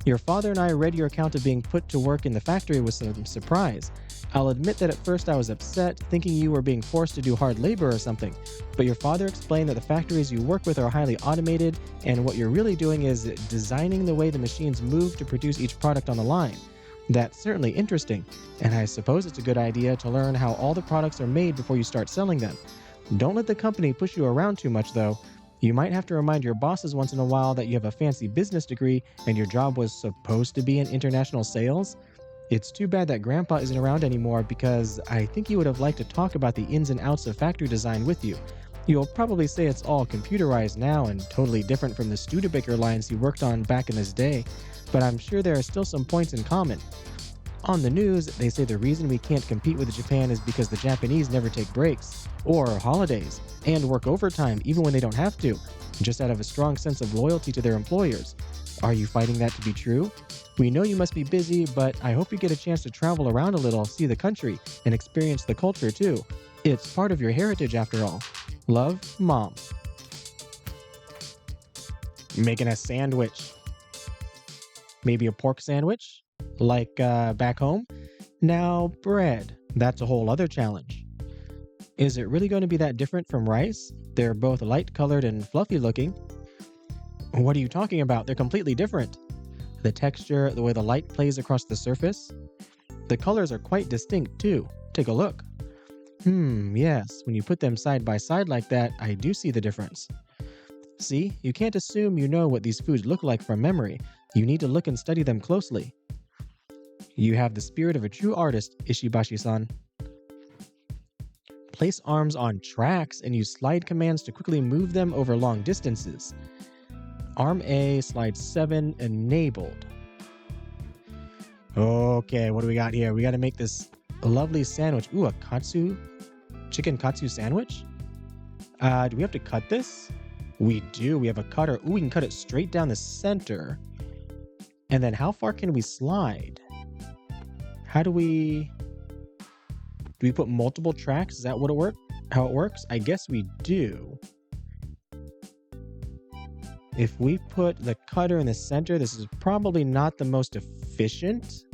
Your father and I read your account of being put to work in the factory with some surprise. I'll admit that at first I was upset, thinking you were being forced to do hard labor or something, but your father explained that the factories you work with are highly automated, and what you're really doing is designing the way the machines move to produce each product on the line. That's certainly interesting, and I suppose it's a good idea to learn how all the products are made before you start selling them. Don't let the company push you around too much, though. You might have to remind your bosses once in a while that you have a fancy business degree and your job was supposed to be in international sales. It's too bad that Grandpa isn't around anymore, because I think he would have liked to talk about the ins and outs of factory design with you. You'll probably say it's all computerized now and totally different from the Studebaker lines he worked on back in his day, but I'm sure there are still some points in common. On the news, they say the reason we can't compete with Japan is because the Japanese never take breaks, or holidays, and work overtime even when they don't have to, just out of a strong sense of loyalty to their employers. Are you fighting that to be true? We know you must be busy, but I hope you get a chance to travel around a little, see the country, and experience the culture too. It's part of your heritage after all. Love, Mom. Making a sandwich. Maybe a pork sandwich, like back home. Now, bread. That's a whole other challenge. Is it really going to be that different from rice? They're both light-colored and fluffy-looking. What are you talking about? They're completely different. The texture, the way the light plays across the surface. The colors are quite distinct, too. Take a look. Yes, when you put them side by side like that, I do see the difference. See, you can't assume you know what these foods look like from memory. You need to look and study them closely. You have the spirit of a true artist, Ishibashi-san. Place arms on tracks and use slide commands to quickly move them over long distances. Arm A, slide 7, enabled. Okay, what do we got here? We got to make this lovely sandwich. Ooh, a chicken katsu sandwich? Do we have to cut this? We do. We have a cutter. Ooh, we can cut it straight down the center. And then how far can we slide? How do we put multiple tracks? Is that how it works? I guess we do. If we put the cutter in the center, this is probably not the most efficient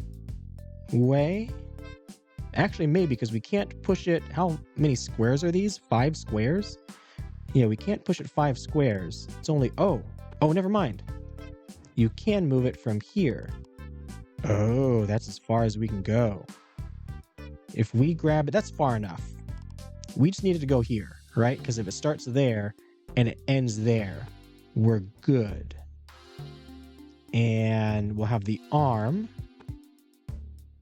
way. Actually, maybe, because we can't push it. How many squares are these? 5 squares? Yeah, we can't push it 5 squares. It's only, oh, never mind. You can move it from here. Oh, that's as far as we can go. If we grab it, that's far enough. We just needed to go here, right? Because if it starts there and it ends there, we're good. And we'll have the arm.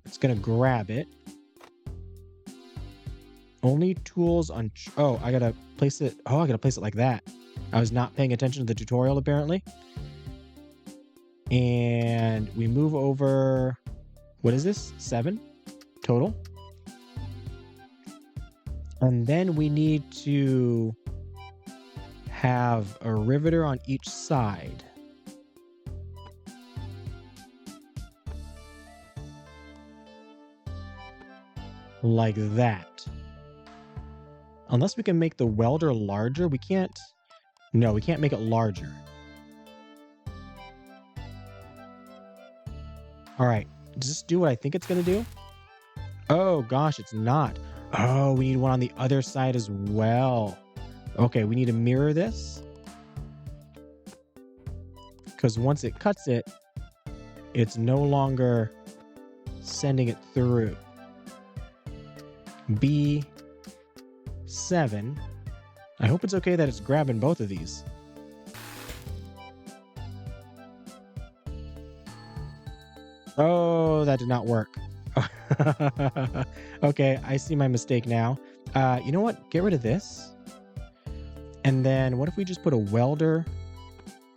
It's going to grab it. Only tools on... I got to place it... I got to place it like that. I was not paying attention to the tutorial, apparently. And we move over... What is this? 7 total. And then we need to have a riveter on each side. Like that. Unless we can make the welder larger, we can't... No, we can't make it larger. Alright, does this do what I think it's going to do? Oh gosh, it's not. Oh, we need one on the other side as well. Okay, we need to mirror this. Because once it cuts it, it's no longer sending it through. B7. I hope it's okay that it's grabbing both of these. Oh, that did not work. Okay, I see my mistake now. You know what? Get rid of this. And then what if we just put a welder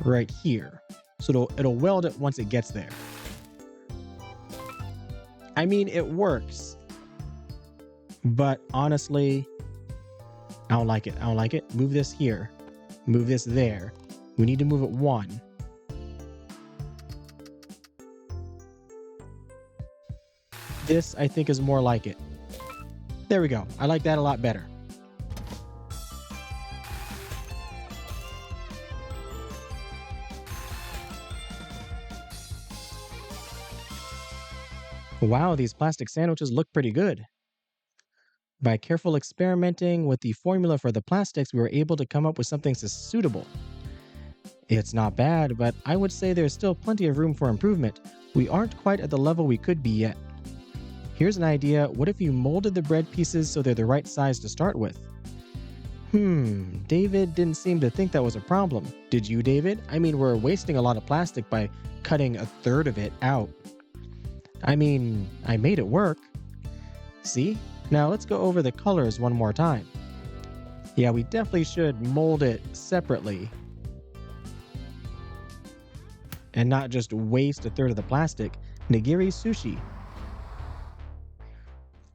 right here? So it'll weld it once it gets there. I mean, it works. But honestly, I don't like it. I don't like it. Move this here. Move this there. We need to move it 1. This, I think, is more like it. There we go. I like that a lot better. Wow, these plastic sandwiches look pretty good. By careful experimenting with the formula for the plastics, we were able to come up with something suitable. It's not bad, but I would say there's still plenty of room for improvement. We aren't quite at the level we could be yet. Here's an idea. What if you molded the bread pieces so they're the right size to start with? David didn't seem to think that was a problem. Did you, David? I mean, we're wasting a lot of plastic by cutting 1/3 of it out. I mean, I made it work. See? Now let's go over the colors one more time. Yeah, we definitely should mold it separately. And not just waste 1/3 of the plastic. Nigiri Sushi.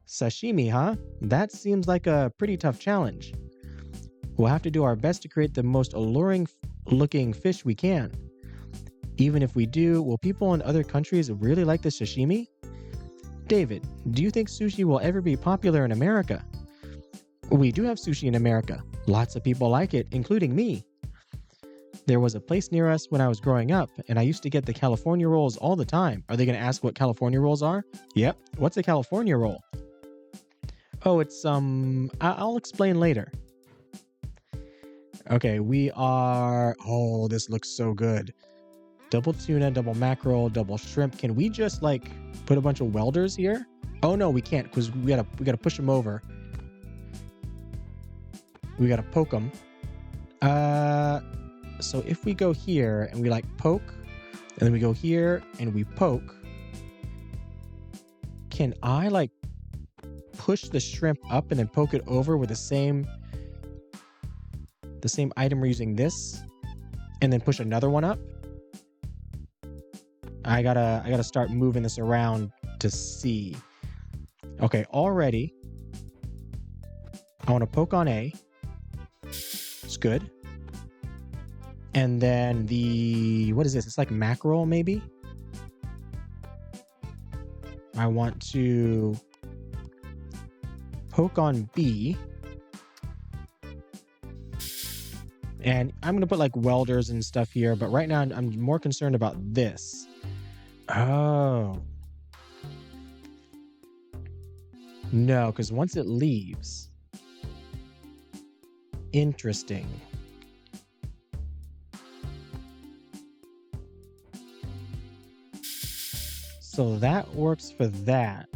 Sashimi, huh? That seems like a pretty tough challenge. We'll have to do our best to create the most alluring looking fish we can. Even if we do, will people in other countries really like this sashimi? David, do you think sushi will ever be popular in America? We do have sushi in America. Lots of people like it, including me. There was a place near us when I was growing up, and I used to get the California rolls all the time. Are they going to ask what California rolls are? Yep. What's a California roll? Oh, it's, I'll explain later. Okay, we are... Oh, this looks so good. Double tuna, double mackerel, double shrimp. Can we just, like, put a bunch of welders here? Oh, no, we can't, because we gotta push them over. We gotta poke them. So if we go here and we like poke, and then we go here and we poke, can I like push the shrimp up and then poke it over with the same item we're using this, and then push another one up? I gotta start moving this around to see. Okay, already I want to poke on A. It's good. And then what is this? It's like mackerel, maybe? I want to poke on B. And I'm going to put like welders and stuff here, but right now I'm more concerned about this. Oh. No, because once it leaves... Interesting. So that works for that.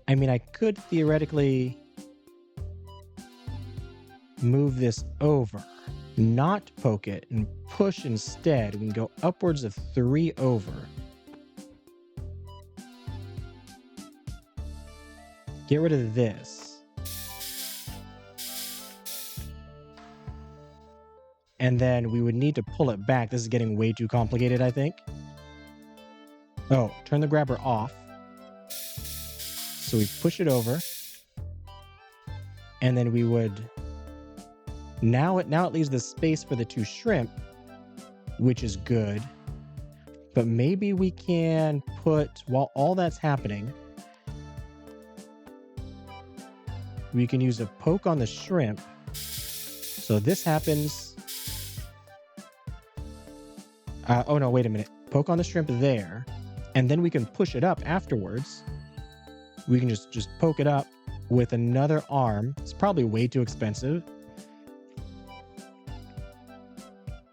I mean, I could theoretically move this over, not poke it, and push instead. We can go upwards of 3 over. Get rid of this. And then we would need to pull it back. This is getting way too complicated, I think. Oh, turn the grabber off. So we push it over. And then we would... Now it leaves the space for the 2 shrimp, which is good. But maybe we can put, while all that's happening, we can use a poke on the shrimp. So this happens... oh no, wait a minute. Poke on the shrimp there, and then we can push it up afterwards. We can just poke it up with another arm. It's probably way too expensive.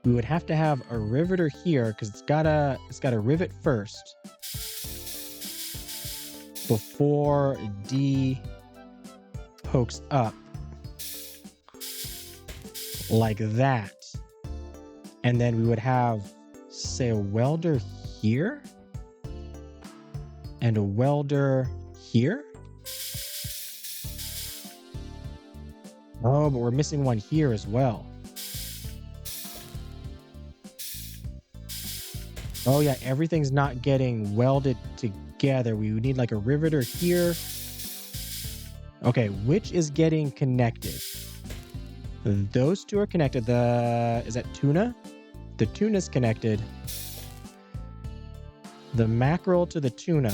We would have to have a riveter here because it's got a rivet first before D pokes up like that, and then we would have, say, a welder here and a welder here. Oh, but we're missing one here as well. Oh yeah, everything's not getting welded together. We would need like a riveter here. Okay, which is getting connected? Those 2 are connected. Is that tuna? The tuna's connected. The mackerel to the tuna.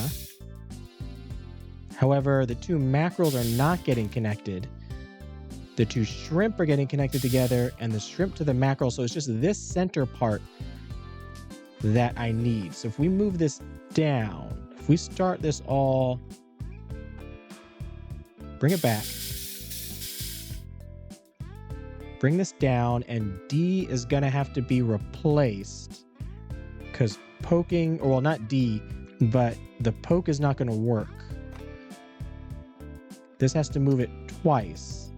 However, the 2 mackerels are not getting connected. The 2 shrimp are getting connected together, and the shrimp to the mackerel. So it's just this center part that I need. So if we move this down, if we start this all, bring it back. Bring this down, and D is going to have to be replaced because poking, or well, not D, but the poke is not going to work. This has to move it twice.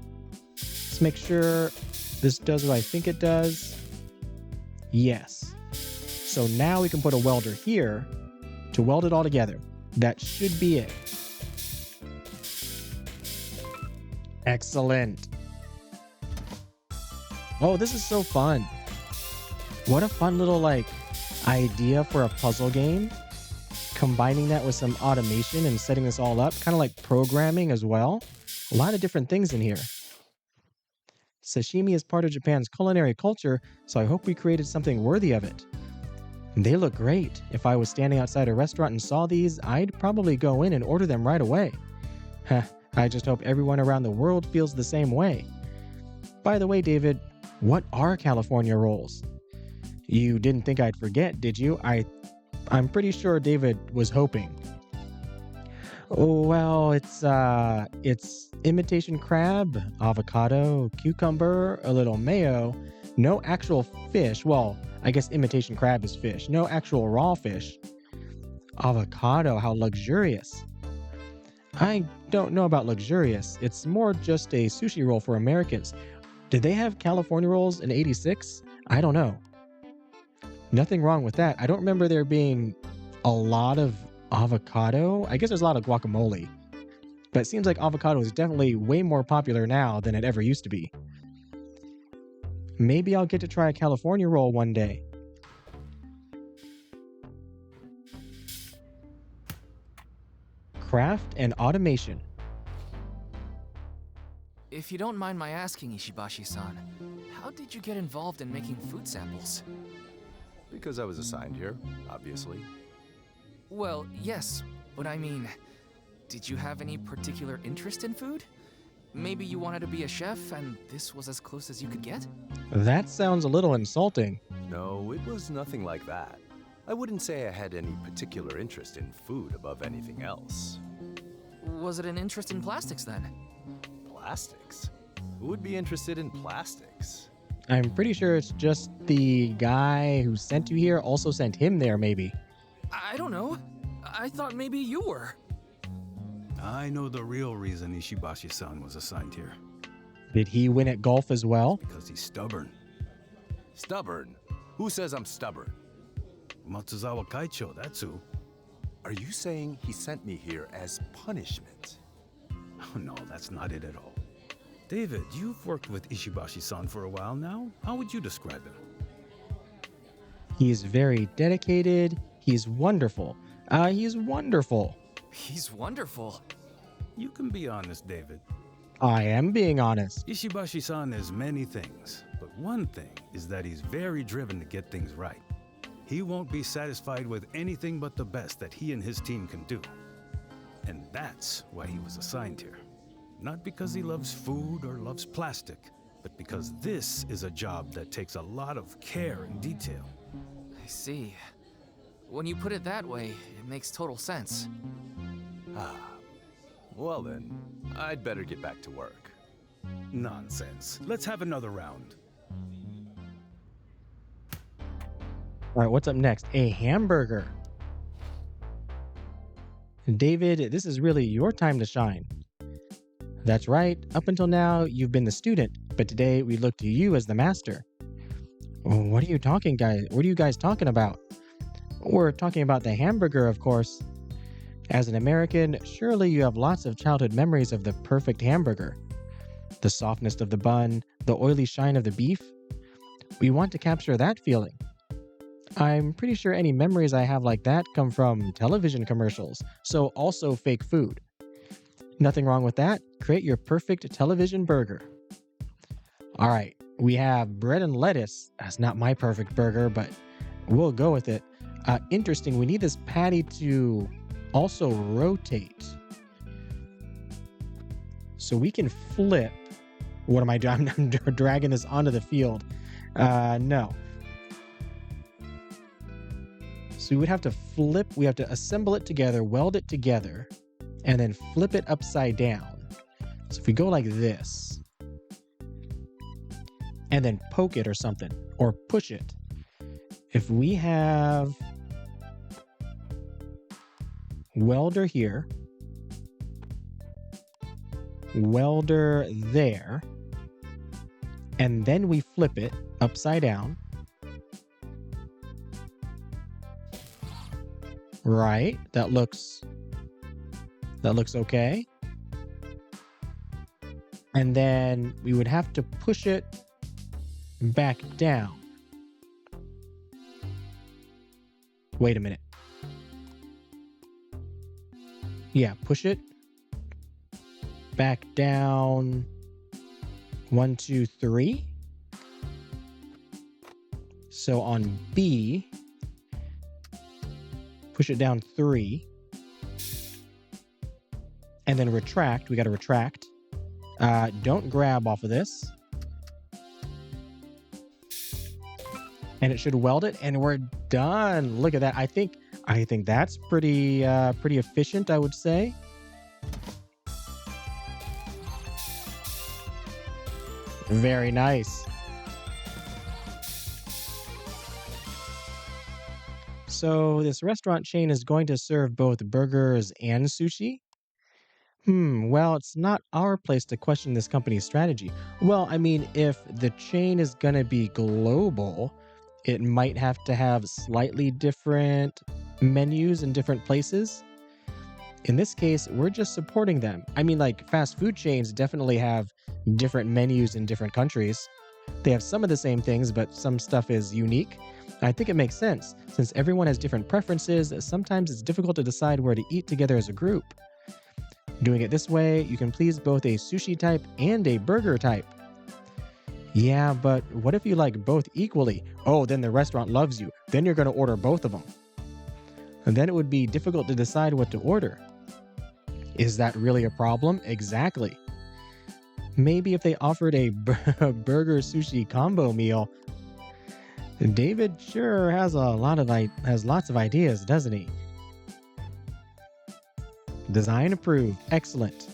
Let's make sure this does what I think it does. Yes. So now we can put a welder here to weld it all together. That should be it. Excellent. Oh, this is so fun. What a fun little, like, idea for a puzzle game. Combining that with some automation and setting this all up. Kind of like programming as well. A lot of different things in here. Sashimi is part of Japan's culinary culture, so I hope we created something worthy of it. They look great. If I was standing outside a restaurant and saw these, I'd probably go in and order them right away. I just hope everyone around the world feels the same way. By the way, David, What are California rolls? You didn't think I'd forget, did you? I'm pretty sure David was hoping. Well, it's imitation crab, avocado, cucumber, a little mayo, no actual fish. Well, I guess imitation crab is fish. No actual raw fish. Avocado, how luxurious. I don't know about luxurious. It's more just a sushi roll for Americans. Did they have California rolls in '86? I don't know. Nothing wrong with that. I don't remember there being a lot of avocado. I guess there's a lot of guacamole. But it seems like avocado is definitely way more popular now than it ever used to be. Maybe I'll get to try a California roll one day. Craft and automation. If you don't mind my asking, Ishibashi-san, how did you get involved in making food samples? Because I was assigned here, obviously. Well, yes, but I mean, did you have any particular interest in food? Maybe you wanted to be a chef and this was as close as you could get? That sounds a little insulting. No, it was nothing like that. I wouldn't say I had any particular interest in food above anything else. Was it an interest in plastics then? Plastics? Who would be interested in plastics? I'm pretty sure it's just the guy who sent you here also sent him there, maybe. I don't know. I thought maybe you were. I know the real reason Ishibashi-san was assigned here. Did he win at golf as well? Because he's stubborn. Stubborn? Who says I'm stubborn? Matsuzawa Kaicho, that's who. Are you saying he sent me here as punishment? Oh, no, that's not it at all. David, you've worked with Ishibashi-san for a while now. How would you describe him? He's very dedicated. He's wonderful. He's wonderful. He's wonderful. You can be honest, David. I am being honest. Ishibashi-san is many things, but one thing is that he's very driven to get things right. He won't be satisfied with anything but the best that he and his team can do. And that's why he was assigned here. Not because he loves food or loves plastic, but because this is a job that takes a lot of care and detail. I see. When you put it that way, it makes total sense. Well then, I'd better get back to work. Nonsense. Let's have another round. All right, what's up next? A hamburger. David, this is really your time to shine. That's right. Up until now, you've been the student, but today we look to you as the master. What are you talking, guys? What are you guys talking about? We're talking about the hamburger, of course. As an American, surely you have lots of childhood memories of the perfect hamburger. The softness of the bun, the oily shine of the beef. We want to capture that feeling. I'm pretty sure any memories I have like that come from television commercials, so also fake food. Nothing wrong with that. Create your perfect television burger. All right, we have bread and lettuce. That's not my perfect burger, but we'll go with it. Interesting, we need this patty to also rotate. So we can flip. What am I doing? I'm dragging this onto the field. No. So we would have to flip, we have to assemble it together, weld it together, and then flip it upside down. So if we go like this, and then poke it or something, or push it. If we have welder here, welder there, and then we flip it upside down. Right, that looks okay. And then we would have to push it back down. Wait a minute. Yeah, push it back down. 1, 2, 3. So on B, push it down 3. And then retract. We got to retract. Don't grab off of this. and it should weld it, and we're done. Look at that. I think that's pretty efficient, I would say. Very nice. So this restaurant chain is going to serve both burgers and sushi? Well, it's not our place to question this company's strategy. Well, I mean, if the chain is going to be global, it might have to have slightly different menus in different places. In this case, we're just supporting them. I mean, like, fast food chains definitely have different menus in different countries. They have some of the same things, but some stuff is unique. I think it makes sense. Since everyone has different preferences, sometimes it's difficult to decide where to eat together as a group. Doing it this way, you can please both a sushi type and a burger type. Yeah, but what if you like both equally? Oh, then the restaurant loves you. Then you're going to order both of them. And then it would be difficult to decide what to order. Is that really a problem? Exactly. Maybe if they offered a burger sushi combo meal. David sure has lots of ideas, doesn't he? Design approved. Excellent.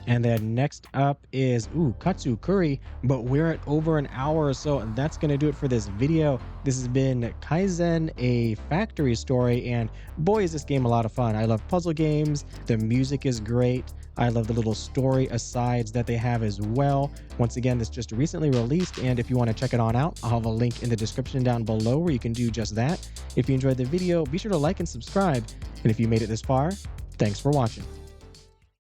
And then next up is, katsu curry, but we're at over an hour or so, and that's going to do it for this video. This has been Kaizen, a factory story, and boy, is this game a lot of fun. I love puzzle games. The music is great. I love the little story asides that they have as well. Once again, this just recently released, and if you want to check it on out, I'll have a link in the description down below where you can do just that. If you enjoyed the video, be sure to like and subscribe. And if you made it this far, thanks for watching.